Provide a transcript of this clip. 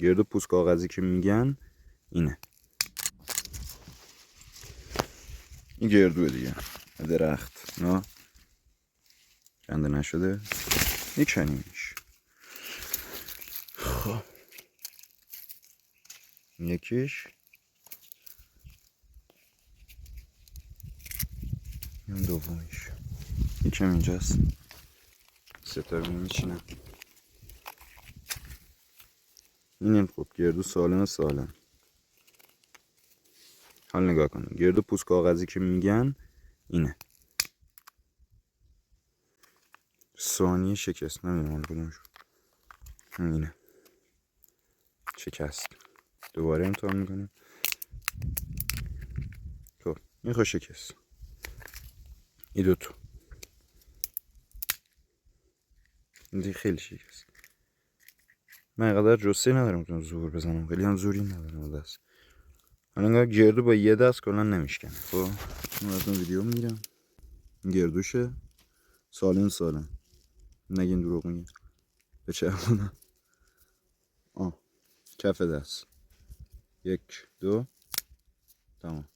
گرد پوست کاغذی که میگن اینه. این گردوه دیگه درخت نه کنده نشده میکنیمش. خب یکیش این دومیش یکم اینجاست. ستا رو میچینم. اینم خب گردو سالم. حال نگاه کنیم گردو پوست کاغذی که میگن اینه. ثانیه شکست نمیدونم کدوم شد. اینه شکست. دوباره امتحان میکنیم. خب این خود شکست. این دوتو این دیگه خیلی شکست. من اینقدر جسته ندارم میتونم زور بزنم. خیلی هم زوری ندارم دست. حالا انگار گردو با یه دست کلا نمیشکنه. خب من از اون ویدیو میگیرم. گردوشه سالم نگین دروغ میگه. به چرخونم کف دست 1 2 تمام.